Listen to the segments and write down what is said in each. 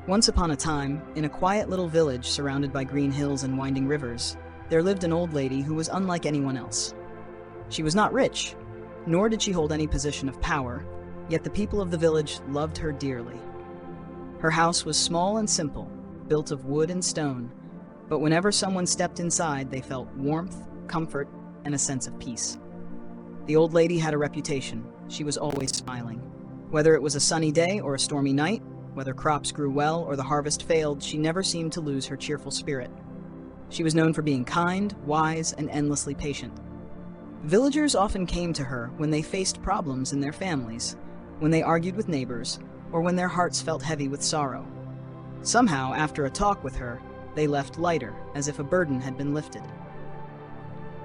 Once upon a time, in a quiet little village surrounded by green hills and winding rivers, there lived an old lady who was unlike anyone else. She was not rich, nor did she hold any position of power, yet the people of the village loved her dearly. Her house was small and simple, built of wood and stone, but whenever someone stepped inside, they felt warmth, comfort, and a sense of peace. The old lady had a reputation. She was always smiling. Whether it was a sunny day or a stormy night, whether crops grew well or the harvest failed, she never seemed to lose her cheerful spirit. She was known for being kind, wise, and endlessly patient. Villagers often came to her when they faced problems in their families, when they argued with neighbors, or when their hearts felt heavy with sorrow. Somehow, after a talk with her, they left lighter, as if a burden had been lifted.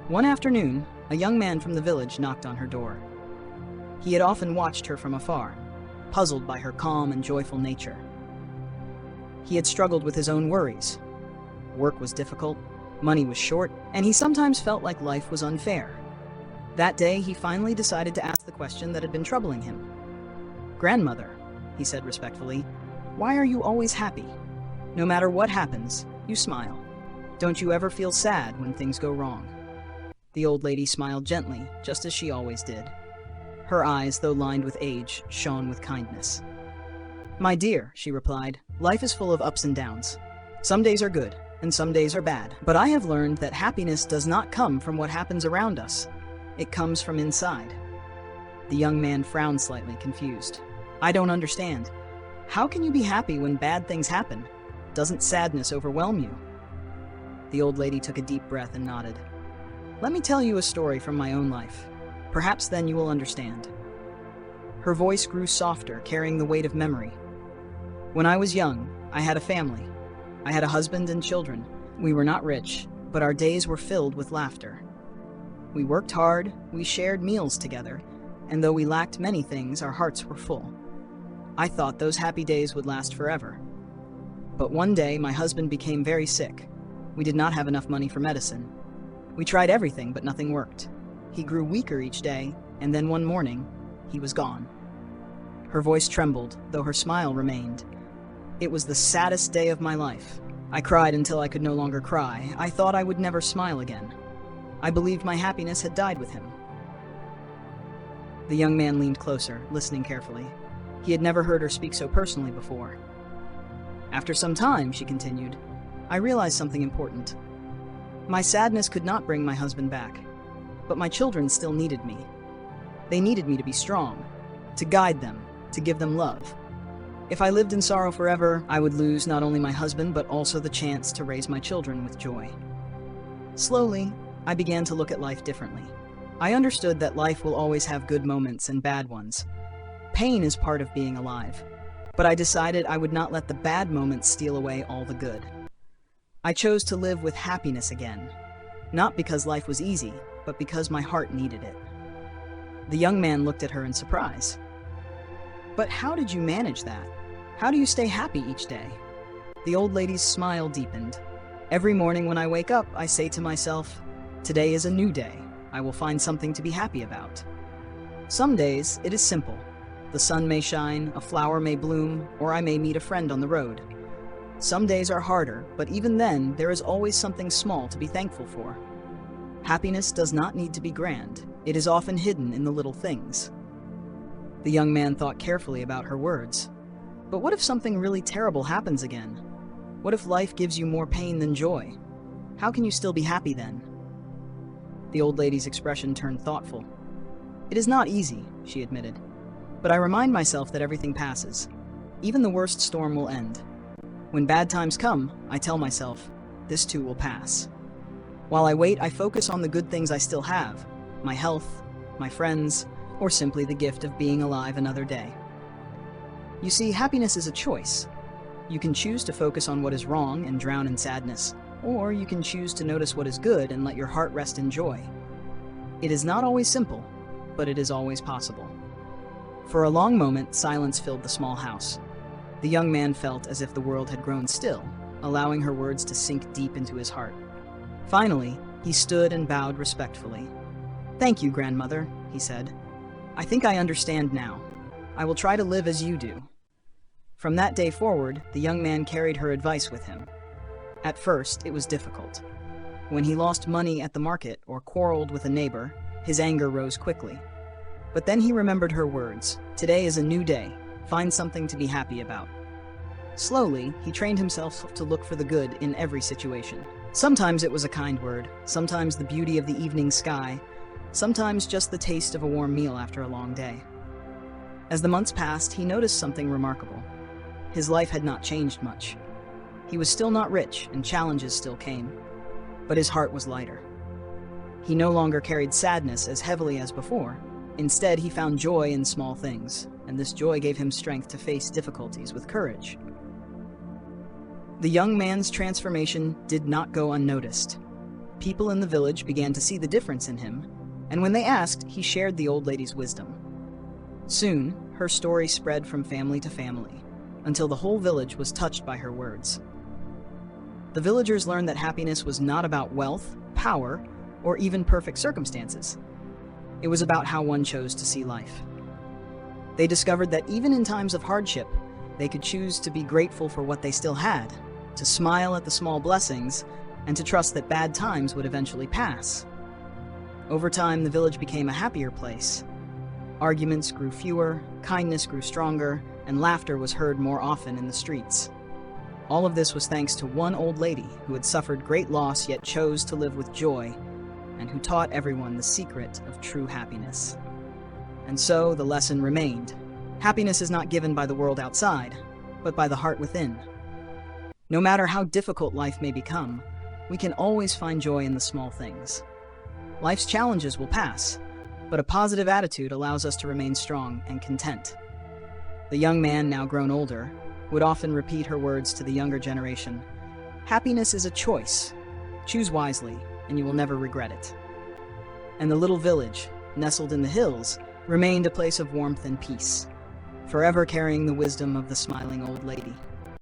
One afternoon, a young man from the village knocked on her door. He had often watched her from afar, puzzled by her calm and joyful nature. He had struggled with his own worries. Work was difficult, money was short, and he sometimes felt like life was unfair. That day, he finally decided to ask the question that had been troubling him. "Grandmother," he said respectfully, "why are you always happy? No matter what happens, you smile. Don't you ever feel sad when things go wrong?" The old lady smiled gently, just as she always did. Her eyes, though lined with age, shone with kindness. "My dear," she replied, "life is full of ups and downs. Some days are good, and some days are bad. But I have learned that happiness does not come from what happens around us. It comes from inside." The young man frowned slightly, confused. "I don't understand. How can you be happy when bad things happen? Doesn't sadness overwhelm you?" The old lady took a deep breath and nodded. "Let me tell you a story from my own life. Perhaps then you will understand." Her voice grew softer, carrying the weight of memory. "When I was young, I had a family. I had a husband and children. We were not rich, but our days were filled with laughter. We worked hard, we shared meals together, and though we lacked many things, our hearts were full. I thought those happy days would last forever. But one day, my husband became very sick. We did not have enough money for medicine. We tried everything, but nothing worked. He grew weaker each day, and then one morning, he was gone." Her voice trembled, though her smile remained. "It was the saddest day of my life. I cried until I could no longer cry. I thought I would never smile again. I believed my happiness had died with him." The young man leaned closer, listening carefully. He had never heard her speak so personally before. "After some time," she continued, "I realized something important. My sadness could not bring my husband back, but my children still needed me. They needed me to be strong, to guide them, to give them love. If I lived in sorrow forever, I would lose not only my husband, but also the chance to raise my children with joy." Slowly, I began to look at life differently. I understood that life will always have good moments and bad ones. Pain is part of being alive, but I decided I would not let the bad moments steal away all the good. I chose to live with happiness again, not because life was easy, but because my heart needed it. The young man looked at her in surprise. "But how did you manage that? How do you stay happy each day?" The old lady's smile deepened. "Every morning when I wake up, I say to myself, 'Today is a new day. I will find something to be happy about.' Some days, it is simple. The sun may shine, a flower may bloom, or I may meet a friend on the road. Some days are harder, but even then, there is always something small to be thankful for. Happiness does not need to be grand. It is often hidden in the little things." The young man thought carefully about her words. "But what if something really terrible happens again? What if life gives you more pain than joy? How can you still be happy then?" The old lady's expression turned thoughtful. "It is not easy," she admitted. "But I remind myself that everything passes. Even the worst storm will end. When bad times come, I tell myself, this too will pass. While I wait, I focus on the good things I still have, my health, my friends, or simply the gift of being alive another day." You see, happiness is a choice. You can choose to focus on what is wrong and drown in sadness, or you can choose to notice what is good and let your heart rest in joy. It is not always simple, but it is always possible. For a long moment, silence filled the small house. The young man felt as if the world had grown still, allowing her words to sink deep into his heart. Finally, he stood and bowed respectfully. "Thank you, grandmother," he said. "I think I understand now. I will try to live as you do." From that day forward, the young man carried her advice with him. At first, it was difficult. When he lost money at the market or quarreled with a neighbor, his anger rose quickly. But then he remembered her words, "Today is a new day. Find something to be happy about." Slowly, he trained himself to look for the good in every situation. Sometimes it was a kind word, sometimes the beauty of the evening sky, sometimes just the taste of a warm meal after a long day. As the months passed, he noticed something remarkable. His life had not changed much. He was still not rich, and challenges still came. But his heart was lighter. He no longer carried sadness as heavily as before. Instead, he found joy in small things, and this joy gave him strength to face difficulties with courage. The young man's transformation did not go unnoticed. People in the village began to see the difference in him, and when they asked, he shared the old lady's wisdom. Soon, her story spread from family to family, until the whole village was touched by her words. The villagers learned that happiness was not about wealth, power, or even perfect circumstances. It was about how one chose to see life. They discovered that even in times of hardship, they could choose to be grateful for what they still had, to smile at the small blessings, and to trust that bad times would eventually pass. Over time, the village became a happier place. Arguments grew fewer, kindness grew stronger, and laughter was heard more often in the streets. All of this was thanks to one old lady who had suffered great loss yet chose to live with joy, and who taught everyone the secret of true happiness. And so the lesson remained. Happiness is not given by the world outside, but by the heart within. No matter how difficult life may become, we can always find joy in the small things. Life's challenges will pass, but a positive attitude allows us to remain strong and content. The young man, now grown older, would often repeat her words to the younger generation. Happiness is a choice. Choose wisely, and you will never regret it. And the little village, nestled in the hills, remained a place of warmth and peace, forever carrying the wisdom of the smiling old lady.